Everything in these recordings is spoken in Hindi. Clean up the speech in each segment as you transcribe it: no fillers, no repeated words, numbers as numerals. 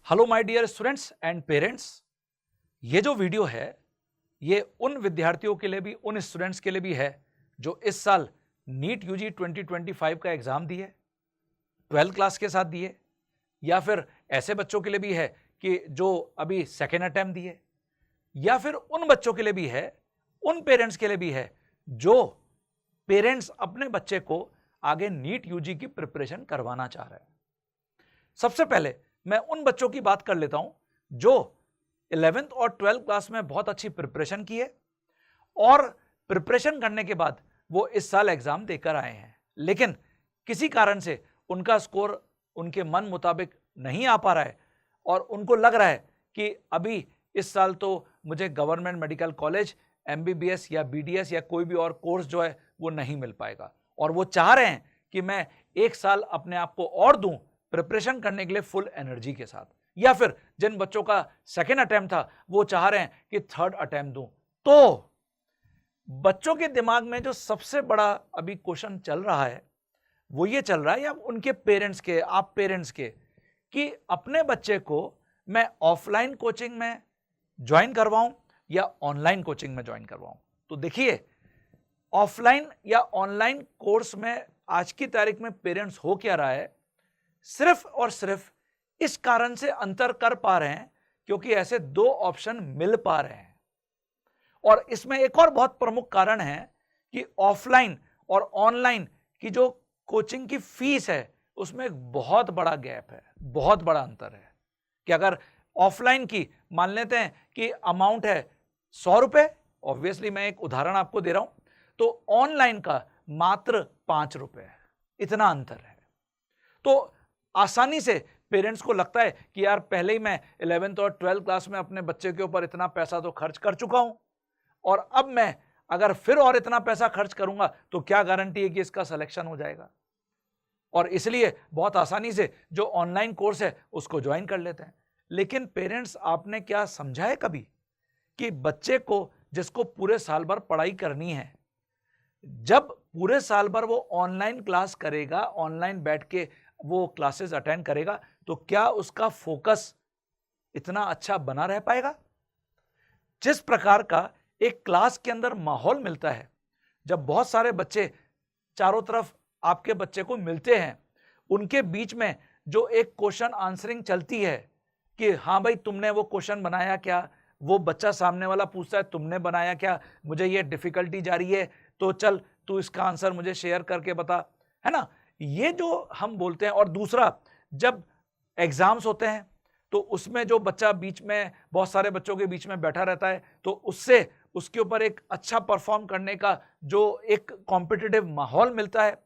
Hello my dear students and parents. ये जो वीडियो है ये उन विद्यार्थियों के लिए भी, उन स्टूडेंट्स के लिए भी है जो इस साल नीट यूजी 2025 का एग्जाम दिए, 12th क्लास के साथ दिए, या फिर ऐसे बच्चों के लिए भी है कि जो अभी सेकेंड अटेम्प्ट दिए, या फिर उन बच्चों के लिए भी है, उन पेरेंट्स के लिए भी है जो पेरेंट्स अपने बच्चे को आगे नीट यूजी की प्रिपरेशन करवाना चाह रहे हैं। सबसे पहले मैं उन बच्चों की बात कर लेता हूं जो 11th और 12th क्लास में बहुत अच्छी प्रिपरेशन की है और प्रिपरेशन करने के बाद वो इस साल एग्जाम देकर आए हैं, लेकिन किसी कारण से उनका स्कोर उनके मन मुताबिक नहीं आ पा रहा है और उनको लग रहा है कि अभी इस साल तो मुझे गवर्नमेंट मेडिकल कॉलेज, एमबीबीएस या बीडीएस या कोई भी और कोर्स जो है वो नहीं मिल पाएगा, और वो चाह रहे हैं कि मैं एक साल अपने आप को और दूं प्रिपरेशन करने के लिए फुल एनर्जी के साथ। या फिर जिन बच्चों का सेकेंड अटेम्प्ट था वो चाह रहे हैं कि थर्ड अटेम्प्ट दूं। तो बच्चों के दिमाग में जो सबसे बड़ा अभी क्वेश्चन चल रहा है वो ये चल रहा है, या उनके पेरेंट्स के, आप पेरेंट्स के, कि अपने बच्चे को मैं ऑफलाइन कोचिंग में ज्वाइन करवाऊं या ऑनलाइन कोचिंग में ज्वाइन करवाऊं। तो देखिए, ऑफलाइन या ऑनलाइन कोर्स में आज की तारीख में पेरेंट्स हो क्या रहा है, सिर्फ और सिर्फ इस कारण से अंतर कर पा रहे हैं क्योंकि ऐसे दो ऑप्शन मिल पा रहे हैं। और इसमें एक और बहुत प्रमुख कारण है कि ऑफलाइन और ऑनलाइन की जो कोचिंग की फीस है उसमें एक बहुत बड़ा गैप है, बहुत बड़ा अंतर है। कि अगर ऑफलाइन की मान लेते हैं कि अमाउंट है 100 रुपए, ऑब्वियसली मैं एक उदाहरण आपको दे रहा हूं, तो ऑनलाइन का मात्र 5 रुपए है, इतना अंतर है। तो आसानी से पेरेंट्स को लगता है कि यार पहले ही मैं 11th और 12th क्लास में अपने बच्चे के ऊपर इतना पैसा तो खर्च कर चुका हूं, और अब मैं अगर फिर और इतना पैसा खर्च करूंगा तो क्या गारंटी है कि इसका सिलेक्शन हो जाएगा। और इसलिए बहुत आसानी से जो ऑनलाइन कोर्स है उसको ज्वाइन कर लेते हैं। लेकिन पेरेंट्स, आपने क्या समझा है कभी कि बच्चे को, जिसको पूरे साल भर पढ़ाई करनी है, जब पूरे साल भर वो ऑनलाइन क्लास करेगा, ऑनलाइन बैठ के वो क्लासेस अटेंड करेगा, तो क्या उसका फोकस इतना अच्छा बना रह पाएगा? जिस प्रकार का एक क्लास के अंदर माहौल मिलता है, जब बहुत सारे बच्चे चारों तरफ आपके बच्चे को मिलते हैं, उनके बीच में जो एक क्वेश्चन आंसरिंग चलती है कि हाँ भाई तुमने वो क्वेश्चन बनाया क्या, वो बच्चा सामने वाला पूछता है तुमने बनाया क्या, मुझे ये डिफिकल्टी जा रही है तो चल तू इसका आंसर मुझे शेयर करके बता, है ना, ये जो हम बोलते हैं। और दूसरा, जब एग्जाम्स होते हैं तो उसमें जो बच्चा बीच में, बहुत सारे बच्चों के बीच में बैठा रहता है, तो उससे उसके ऊपर एक अच्छा परफॉर्म करने का जो एक कॉम्पिटिटिव माहौल मिलता है,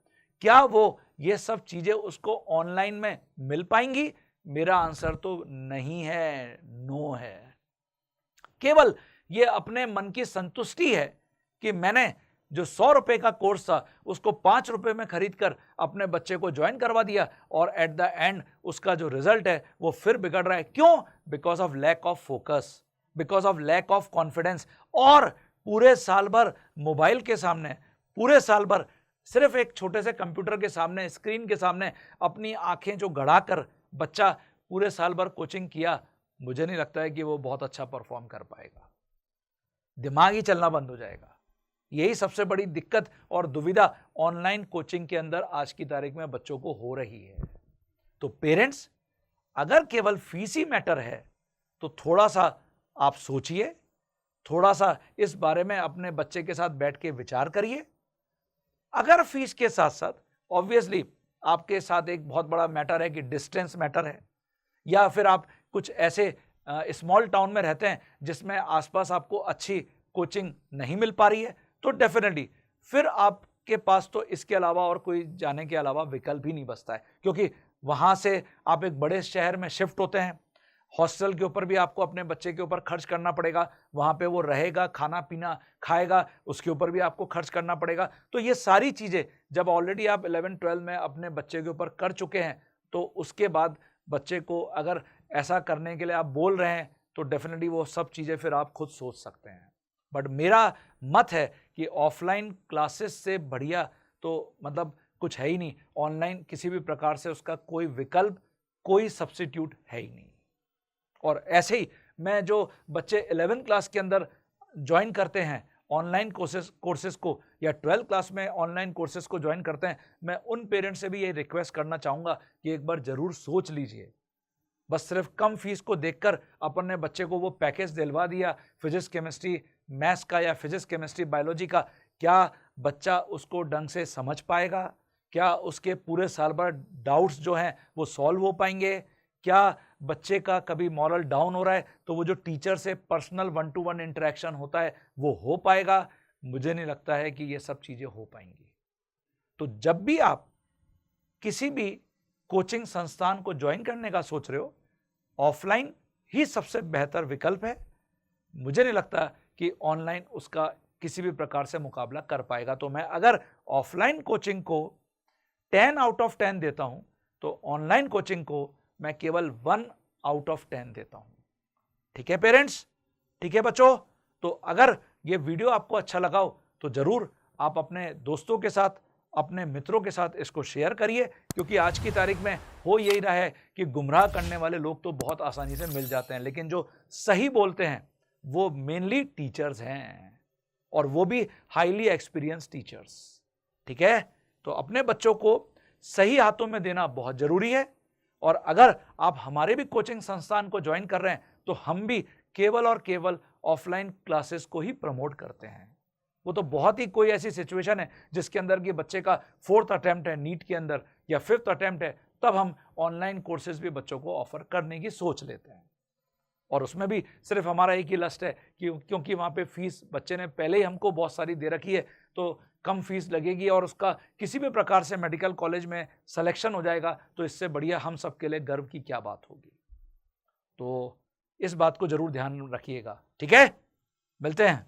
क्या वो ये सब चीजें उसको ऑनलाइन में मिल पाएंगी? मेरा आंसर तो नहीं है, नो है। केवल ये अपने मन की संतुष्टि है कि मैंने जो 100 रुपए का कोर्स था उसको 5 रुपए में खरीद कर अपने बच्चे को ज्वाइन करवा दिया, और एट द एंड उसका जो रिजल्ट है वो फिर बिगड़ रहा है। क्यों? Because of lack of focus, because of lack of confidence. और पूरे साल भर मोबाइल के सामने, पूरे साल भर सिर्फ एक छोटे से कंप्यूटर के सामने, स्क्रीन के सामने अपनी आंखें जो गड़ाकर बच्चा पूरे साल भर कोचिंग किया, मुझे नहीं लगता है कि वो बहुत अच्छा परफॉर्म कर पाएगा। दिमाग ही चलना बंद हो जाएगा। यही सबसे बड़ी दिक्कत और दुविधा ऑनलाइन कोचिंग के अंदर आज की तारीख में बच्चों को हो रही है। तो पेरेंट्स, अगर केवल फीस ही मैटर है तो थोड़ा सा आप सोचिए, थोड़ा सा इस बारे में अपने बच्चे के साथ बैठ के विचार करिए। अगर फीस के साथ साथ ऑब्वियसली आपके साथ एक बहुत बड़ा मैटर है कि डिस्टेंस मैटर है, या फिर आप कुछ ऐसे स्मॉल टाउन में रहते हैं जिसमें आसपास आपको अच्छी कोचिंग नहीं मिल पा रही है, तो डेफिनेटली फिर आपके पास तो इसके अलावा और कोई जाने के अलावा विकल्प ही नहीं बचता है, क्योंकि वहां से आप एक बड़े शहर में शिफ्ट होते हैं, हॉस्टल के ऊपर भी आपको अपने बच्चे के ऊपर खर्च करना पड़ेगा, वहां पे वो रहेगा, खाना पीना खाएगा, उसके ऊपर भी आपको खर्च करना पड़ेगा। तो ये सारी चीजें जब ऑलरेडी आप 11-12 में अपने बच्चे के ऊपर कर चुके हैं, तो उसके बाद बच्चे को अगर ऐसा करने के लिए आप बोल रहे हैं तो डेफिनेटली वो सब चीजें फिर आप खुद सोच सकते हैं। बट मेरा मत है कि ऑफलाइन क्लासेस से बढ़िया तो मतलब कुछ है ही नहीं, ऑनलाइन किसी भी प्रकार से उसका कोई विकल्प, कोई सब्स्टिट्यूट है ही नहीं। और ऐसे ही मैं जो बच्चे 11th क्लास के अंदर ज्वाइन करते हैं ऑनलाइन कोर्सेज को या 12th क्लास में ऑनलाइन कोर्सेज को ज्वाइन करते हैं, मैं उन पेरेंट्स से भी ये रिक्वेस्ट करना चाहूँगा कि एक बार ज़रूर सोच लीजिए। बस सिर्फ कम फीस को देखकर अपन ने बच्चे को वो पैकेज दिलवा दिया फिजिक्स केमिस्ट्री मैथ्स का या फिजिक्स केमिस्ट्री बायोलॉजी का, क्या बच्चा उसको ढंग से समझ पाएगा? क्या उसके पूरे साल भर डाउट्स जो हैं वो सॉल्व हो पाएंगे? क्या बच्चे का कभी मॉरल डाउन हो रहा है तो वो जो टीचर से पर्सनल 1-to-1 इंटरेक्शन होता है वो हो पाएगा? मुझे नहीं लगता है कि ये सब चीज़ें हो पाएंगी। तो जब भी आप किसी भी कोचिंग संस्थान को ज्वाइन करने का सोच रहे हो, ऑफलाइन ही सबसे बेहतर विकल्प है। मुझे नहीं लगता कि ऑनलाइन उसका किसी भी प्रकार से मुकाबला कर पाएगा। तो मैं अगर ऑफलाइन कोचिंग को 10 आउट ऑफ 10 देता हूं तो ऑनलाइन कोचिंग को मैं केवल 1 आउट ऑफ 10 देता हूं। ठीक है पेरेंट्स, ठीक है बच्चों। तो अगर ये वीडियो आपको अच्छा लगा हो तो जरूर आप अपने दोस्तों के साथ, अपने मित्रों के साथ इसको शेयर करिए, क्योंकि आज की तारीख में हो यही रहा है कि गुमराह करने वाले लोग तो बहुत आसानी से मिल जाते हैं, लेकिन जो सही बोलते हैं वो मेनली टीचर्स हैं, और वो भी हाईली एक्सपीरियंस टीचर्स। ठीक है, तो अपने बच्चों को सही हाथों में देना बहुत जरूरी है। और अगर आप हमारे भी कोचिंग संस्थान को ज्वाइन कर रहे हैं तो हम भी केवल और केवल ऑफलाइन क्लासेस को ही प्रमोट करते हैं। वो तो बहुत ही कोई ऐसी सिचुएशन है जिसके अंदर कि बच्चे का 4th अटेम्प्ट है नीट के अंदर या 5th अटेम्प्ट है, तब हम ऑनलाइन कोर्सेज भी बच्चों को ऑफर करने की सोच लेते हैं। और उसमें भी सिर्फ हमारा एक ही लस्ट है कि क्योंकि वहाँ पे फीस बच्चे ने पहले ही हमको बहुत सारी दे रखी है, तो कम फीस लगेगी और उसका किसी भी प्रकार से मेडिकल कॉलेज में सिलेक्शन हो जाएगा, तो इससे बढ़िया हम सबके लिए गर्व की क्या बात होगी। तो इस बात को जरूर ध्यान रखिएगा। ठीक है, मिलते हैं।